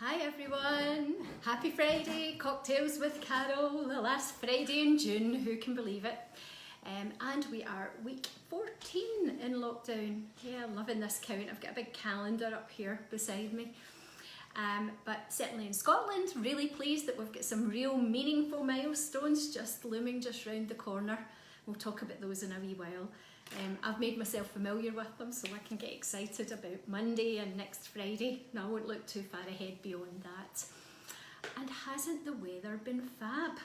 Hi everyone, happy Friday, Cocktails with Carol, the last Friday in June, who can believe it? And we are week 14 in lockdown. Yeah, loving this count. I've got a big calendar up here beside me. But certainly in Scotland, really pleased that we've got some real meaningful milestones just looming just round the corner. We'll talk about those in a wee while. I've made myself familiar with them so I can get excited about Monday and next Friday. No, I won't look too far ahead beyond that. And hasn't the weather been fab?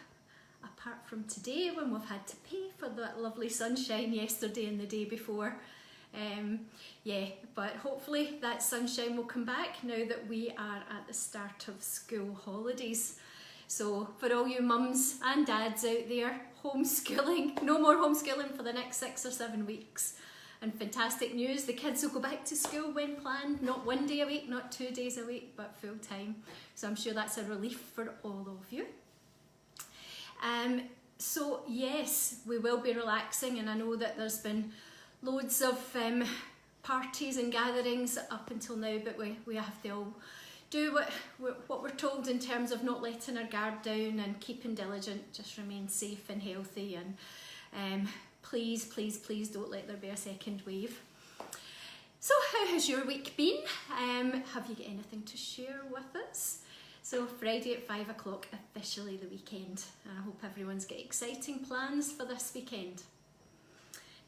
Apart from today when we've had to pay for that lovely sunshine yesterday and the day before. Yeah, but hopefully that sunshine will come back now that we are at the start of school holidays. So for all you mums and dads out there, homeschooling, no more homeschooling for the next 6 or 7 weeks. And fantastic news, the kids will go back to school when planned, not 1 day a week, not 2 days a week, but full time. So I'm sure that's a relief for all of you. So yes, we will be relaxing, and I know that there's been loads of parties and gatherings up until now, but we have to all do what we're told in terms of not letting our guard down and keeping diligent, just remain safe and healthy, and please don't let there be a second wave. So how has your week been? Have you got anything to share with us? So Friday at 5 o'clock, officially the weekend. I hope everyone's got exciting plans for this weekend.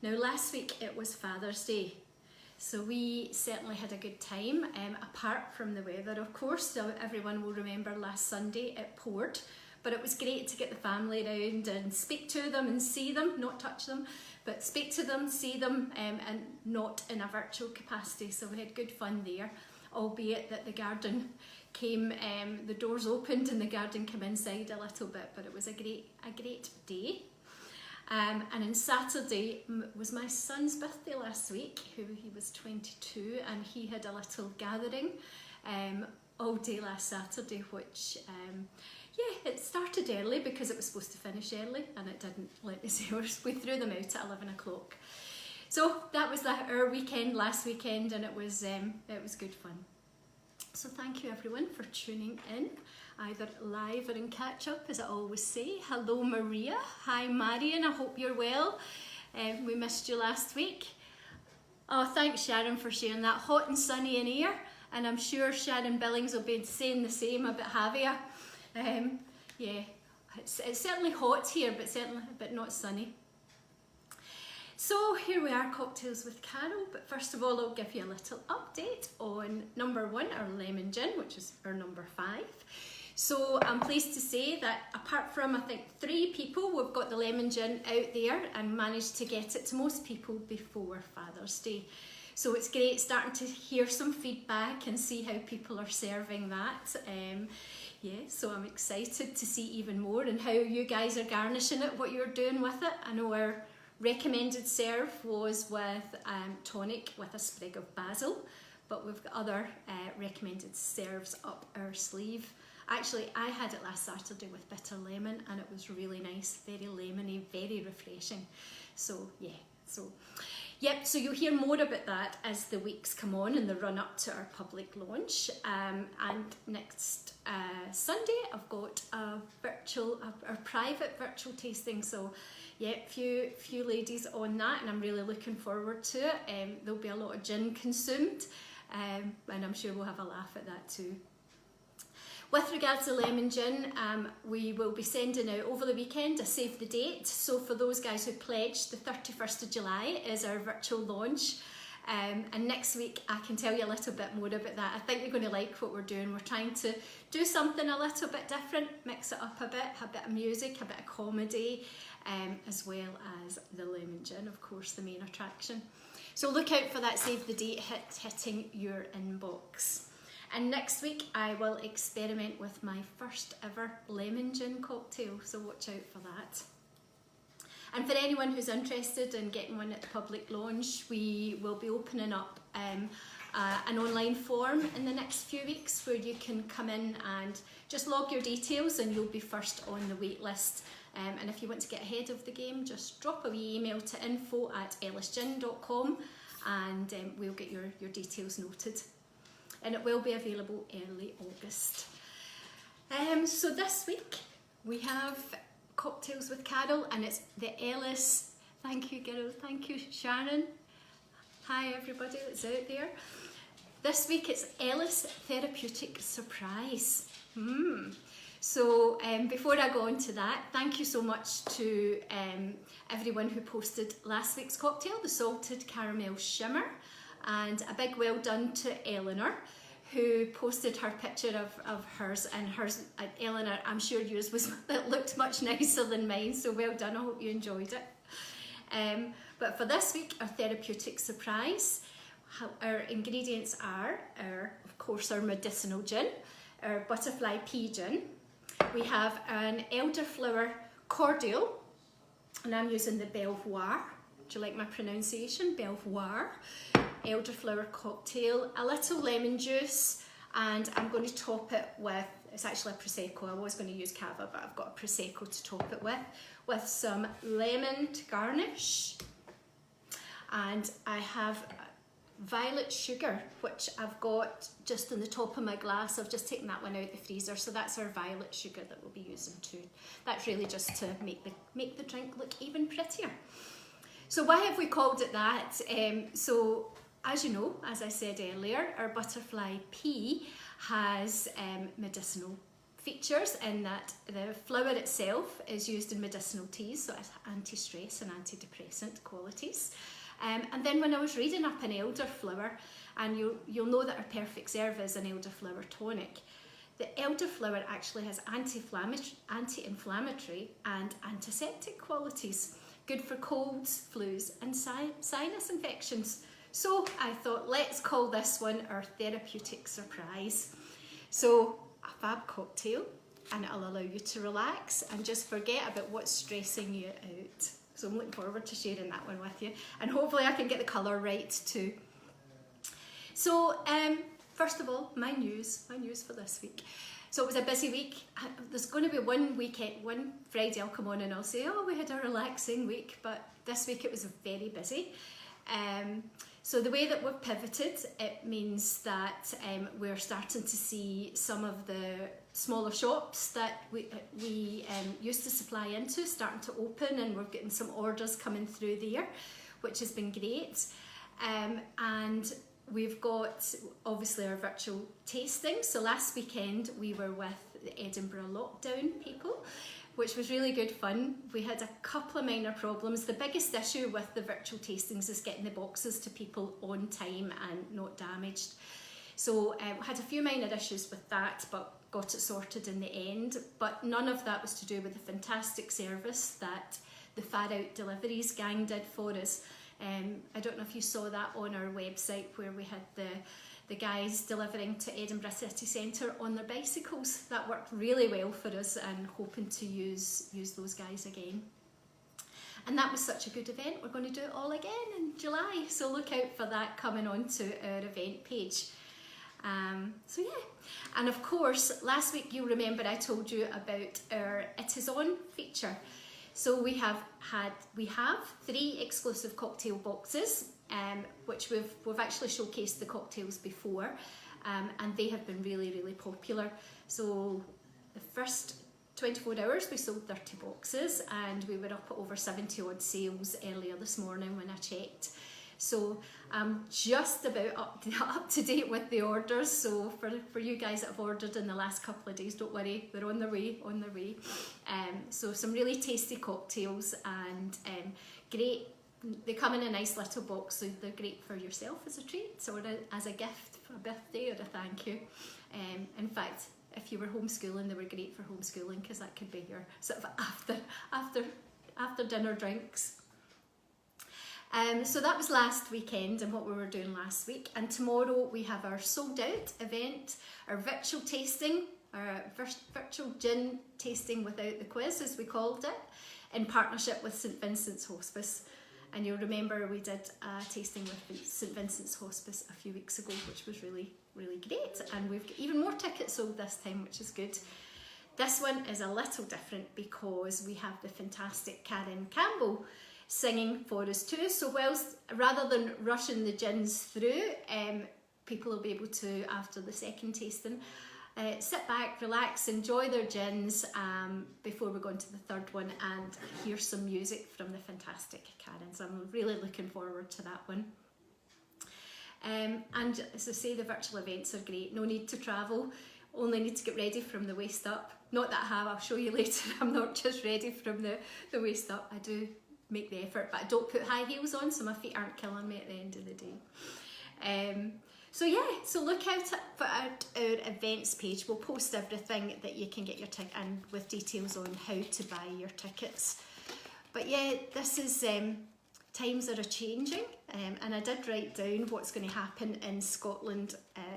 Now last week it was Father's Day. So we certainly had a good time, apart from the weather of course. So everyone will remember last Sunday it poured, but it was great to get the family around and speak to them and see them, not touch them, but speak to them, see them, and not in a virtual capacity. So we had good fun there, albeit that the garden came, the doors opened and the garden came inside a little bit, but it was a great day. And on Saturday was my son's birthday last week, he was 22, and he had a little gathering all day last Saturday, which yeah, it started early because it was supposed to finish early, and it didn't, let me say. We threw them out at 11 o'clock. So that was our weekend last weekend, and it was good fun. So thank you everyone for tuning in, either live or in catch up, as I always say. Hello Maria, hi Marion, I hope you're well. We missed you last week. Oh, thanks Sharon for sharing that. Hot and sunny in here, and I'm sure Sharon Billings will be saying the same about Havia. Yeah, it's certainly hot here, but not sunny. So here we are, Cocktails with Carol, but first of all I'll give you a little update on number 1, our lemon gin, which is our number 5. So I'm pleased to say that apart from I think 3 people, we've got the lemon gin out there and managed to get it to most people before Father's Day. So it's great starting to hear some feedback and see how people are serving that. Yeah, so I'm excited to see even more and how you guys are garnishing it, what you're doing with it. I know our recommended serve was with tonic with a sprig of basil, but we've got other recommended serves up our sleeve. Actually, I had it last Saturday with bitter lemon, and it was really nice, very lemony, very refreshing. So yeah, yep, so you'll hear more about that as the weeks come on in the run up to our public launch. And next Sunday, I've got a private virtual tasting. So yeah, few ladies on that, and I'm really looking forward to it. There'll be a lot of gin consumed, and I'm sure we'll have a laugh at that too. With regards to lemon gin, we will be sending out over the weekend a save the date. So for those guys who pledged, the 31st of July is our virtual launch. And next week I can tell you a little bit more about that. I think you're going to like what we're doing. We're trying to do something a little bit different, mix it up a bit of music, a bit of comedy, as well as the lemon gin, of course, the main attraction. So look out for that save the date hitting your inbox. And next week I will experiment with my first ever lemon gin cocktail, so watch out for that. And for anyone who's interested in getting one at the public launch, we will be opening up an online form in the next few weeks where you can come in and just log your details and you'll be first on the wait list. And if you want to get ahead of the game, just drop a wee email to info@ellisgin.com and we'll get your details noted. and it will be available early August. So this week we have Cocktails with Carol, and it's the Ellis. Thank you, Carol. Thank you, Sharon. Hi, everybody that's out there. This week it's Ellis Therapeutic Surprise. So before I go on to that, thank you so much to everyone who posted last week's cocktail, the Salted Caramel Shimmer, and a big well done to Eleanor, who posted her picture of hers, and hers, Eleanor, I'm sure yours it looked much nicer than mine, so well done, I hope you enjoyed it. But for this week, our therapeutic surprise, our ingredients are, of course, our medicinal gin, our butterfly pea gin. We have an elderflower cordial, and I'm using the Belvoir. Do you like my pronunciation? Belvoir. Elderflower cocktail, a little lemon juice, and I'm going to top it with, it's actually a Prosecco. I was going to use Cava, but I've got a Prosecco to top it with some lemon to garnish. And I have violet sugar, which I've got just in the top of my glass. I've just taken that one out the freezer, so that's our violet sugar that we'll be using too. That's really just to make the drink look even prettier. So why have we called it that? So as you know, as I said earlier, our butterfly pea has medicinal features in that the flower itself is used in medicinal teas, so it has anti-stress and antidepressant qualities. And then when I was reading up an elderflower, and you'll know that our perfect serve is an elderflower tonic, the elderflower actually has anti-inflammatory and antiseptic qualities, good for colds, flus and sinus infections. So I thought, let's call this one our therapeutic surprise. So a fab cocktail, and it'll allow you to relax and just forget about what's stressing you out. So I'm looking forward to sharing that one with you, and hopefully I can get the colour right too. So first of all, my news for this week. So it was a busy week. There's going to be one Friday I'll come on and I'll say, oh, we had a relaxing week, but this week it was very busy. So the way that we've pivoted, it means that we're starting to see some of the smaller shops that we used to supply into starting to open, and we're getting some orders coming through there, which has been great. And we've got obviously our virtual tasting. So last weekend we were with the Edinburgh lockdown people, which was really good fun. We had a couple of minor problems. The biggest issue with the virtual tastings is getting the boxes to people on time and not damaged. So we had a few minor issues with that, but got it sorted in the end. But none of that was to do with the fantastic service that the Far Out Deliveries gang did for us. I don't know if you saw that on our website, where we had the guys delivering to Edinburgh City Centre on their bicycles. That worked really well for us, and hoping to use those guys again. And that was such a good event. We're going to do it all again in July, so look out for that coming onto our event page. So yeah, and of course last week you'll remember I told you about our It Is On feature. So we have 3 exclusive cocktail boxes, which we've actually showcased the cocktails before, and they have been really, really popular. So the first 24 hours we sold 30 boxes, and we were up at over 70 odd sales earlier this morning when I checked. So I'm just about up to date with the orders. So for you guys that have ordered in the last couple of days, don't worry, they're on their way. So some really tasty cocktails, and great. They come in a nice little box, so they're great for yourself as a treat, or as a gift for a birthday or a thank you. In fact, if you were homeschooling, they were great for homeschooling, because that could be your sort of after dinner drinks. So that was last weekend and what we were doing last week. And tomorrow we have our sold out event, our virtual tasting, our virtual gin tasting without the quiz, as we called it, in partnership with St Vincent's Hospice. And you'll remember we did a tasting with St Vincent's Hospice a few weeks ago, which was really, really great. And we've got even more tickets sold this time, which is good. This one is a little different because we have the fantastic Karen Campbell singing for us too. So whilst, rather than rushing the gins through, people will be able to, after the second tasting, sit back, relax, enjoy their gins before we go into the third one and hear some music from the fantastic Karens. I'm really looking forward to that one. And as I say, the virtual events are great. No need to travel, only need to get ready from the waist up. Not that I have, I'll show you later. I'm not just ready from the waist up. I do make the effort, but I don't put high heels on, so my feet aren't killing me at the end of the day. So yeah, so look out for our events page. We'll post everything that you can get your ticket and with details on how to buy your tickets. But yeah, this is times are changing, and I did write down what's going to happen in Scotland.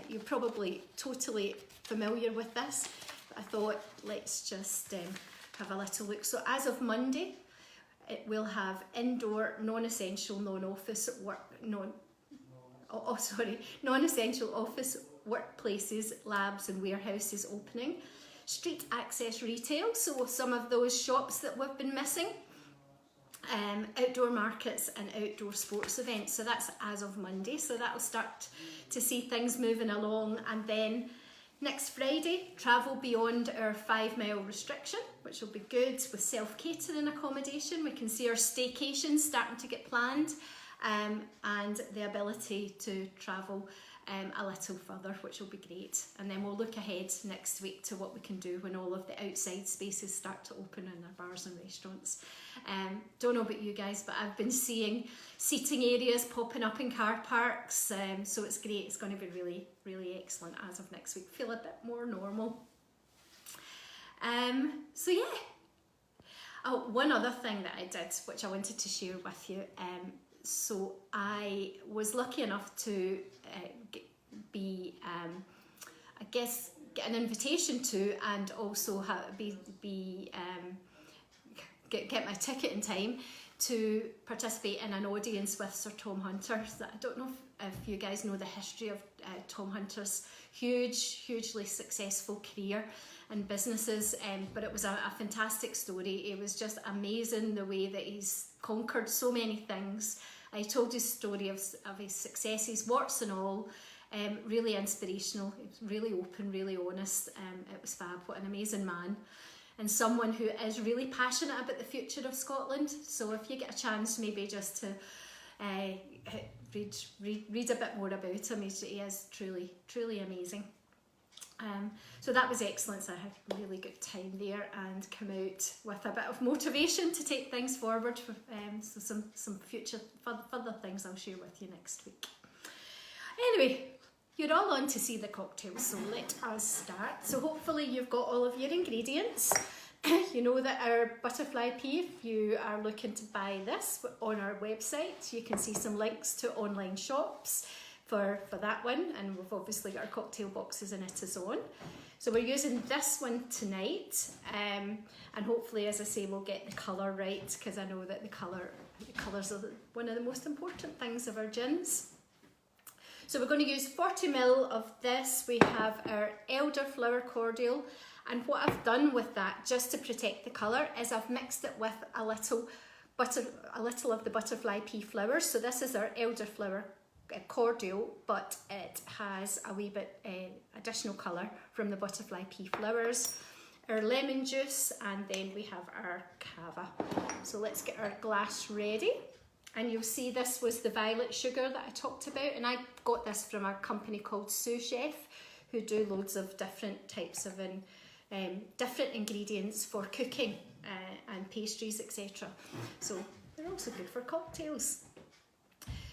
You're probably totally familiar with this, but I thought let's just have a little look. So as of Monday, it will have indoor, non-essential, non-office work, non-essential office workplaces, labs and warehouses opening. Street access retail, so some of those shops that we've been missing. Outdoor markets and outdoor sports events, so that's as of Monday, so that'll start to see things moving along. And then next Friday, travel beyond our 5 mile restriction, which will be good with self-catering accommodation. We can see our staycations starting to get planned, and the ability to travel a little further, which will be great. And then we'll look ahead next week to what we can do when all of the outside spaces start to open in our bars and restaurants. Don't know about you guys, but I've been seeing seating areas popping up in car parks, so it's great. It's going to be really, really excellent as of next week. Feel a bit more normal. So yeah. Oh, one other thing that I did, which I wanted to share with you. So I was lucky enough to get an invitation to, and also get my ticket in time to participate in an audience with Sir Tom Hunter. I don't know if you guys know the history of Tom Hunter's hugely successful career and businesses, but it was a fantastic story. It was just amazing the way that he's conquered so many things. I told his story of his successes, warts and all. Really inspirational. It was really open, really honest. It was fab. What an amazing man, and someone who is really passionate about the future of Scotland. So if you get a chance, maybe just to read a bit more about him. He is truly amazing. So that was excellent. So I had a really good time there and come out with a bit of motivation to take things forward. So some future further things I'll share with you next week. Anyway, you're all on to see the cocktails, so let us start. So hopefully you've got all of your ingredients. You know that our butterfly pea, if you are looking to buy this on our website, you can see some links to online shops for that one, and we've obviously got our cocktail boxes in it as on. So we're using this one tonight, and hopefully, as I say, we'll get the colour right, because I know that the colours are one of the most important things of our gins. So we're going to use 40 ml of this. We have our elderflower cordial, and what I've done with that, just to protect the colour, is I've mixed it with a little of the butterfly pea flowers. So this is our elderflower cordial, but it has a wee bit additional colour from the butterfly pea flowers. Our lemon juice, and then we have our cava. So let's get our glass ready. And you'll see this was the violet sugar that I talked about, and I got this from a company called Sous Chef, who do loads of different types of different ingredients for cooking and pastries, etc. So they're also good for cocktails.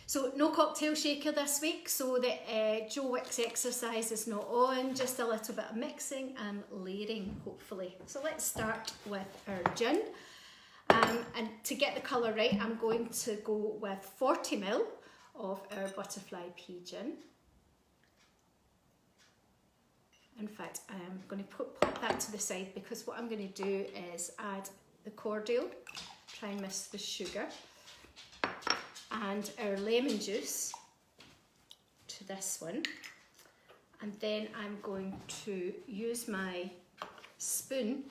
So no cocktail shaker this week, so the Joe Wicks exercise is not on, just a little bit of mixing and layering, hopefully. So let's start with our gin. And to get the colour right, I'm going to go with 40 ml of our butterfly pea gin. In fact, I'm going to pop that to the side, because what I'm going to do is add the cordial, try and mix the sugar, and our lemon juice to this one. And then I'm going to use my spoon,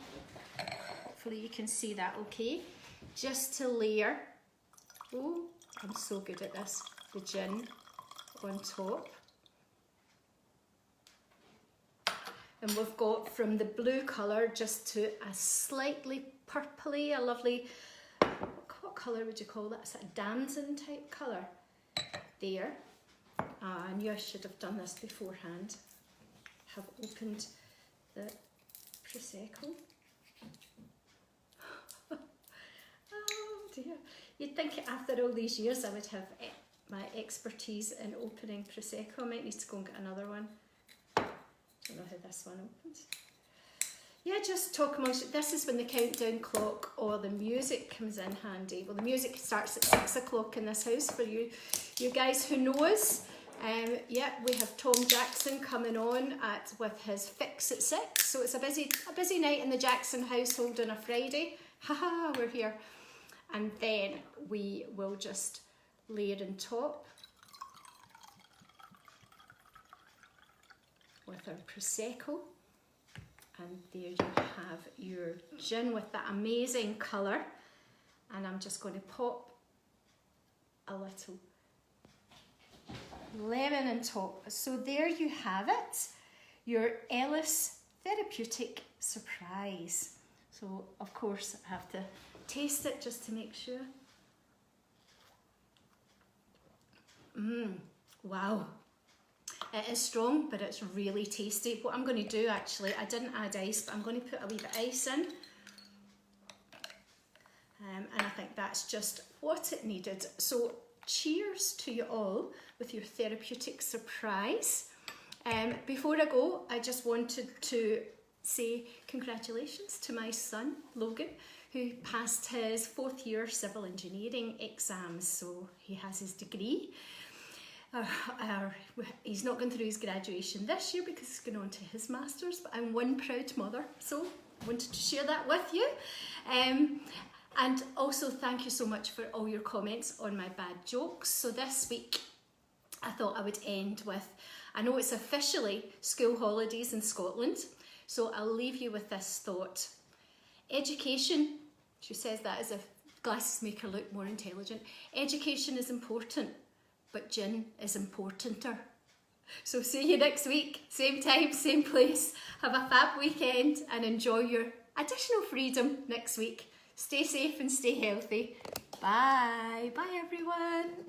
hopefully you can see that okay, just to layer, oh, I'm so good at this, the gin on top. And we've got from the blue colour just to a slightly purpley, a lovely, what colour would you call that? Is that a damson type colour? There. I knew I should have done this beforehand. Have opened the Prosecco. Oh dear. You'd think after all these years I would have my expertise in opening Prosecco. I might need to go and get another one. Don't know how this one opens. Yeah, just talk amongst. This is when the countdown clock or the music comes in handy. Well, the music starts at 6 o'clock in this house for you guys who know us. Yeah, we have Tom Jackson coming on with his fix at 6. So it's a busy night in the Jackson household on a Friday. Haha, we're here. And then we will just layer on top with our Prosecco. And there you have your gin with that amazing colour. And I'm just going to pop a little lemon on top. So there you have it, your Ellis Therapeutic Surprise. So of course I have to taste it just to make sure. Wow. It is strong, but it's really tasty. What I'm going to do actually, I didn't add ice, but I'm going to put a wee bit of ice in. And I think that's just what it needed. So cheers to you all with your therapeutic surprise. Before I go, I just wanted to say congratulations to my son, Logan, who passed his 4th year civil engineering exams. So he has his degree. He's not going through his graduation this year because he's going on to his masters, but I'm one proud mother, so I wanted to share that with you. And also thank you so much for all your comments on my bad jokes. So this week I thought I would end with, I know it's officially school holidays in Scotland, so I'll leave you with this thought. Education, she says that as if glasses make her look more intelligent. Education is important, but gin is importanter. So see you next week, same time, same place. Have a fab weekend and enjoy your additional freedom next week. Stay safe and stay healthy. Bye. Bye everyone.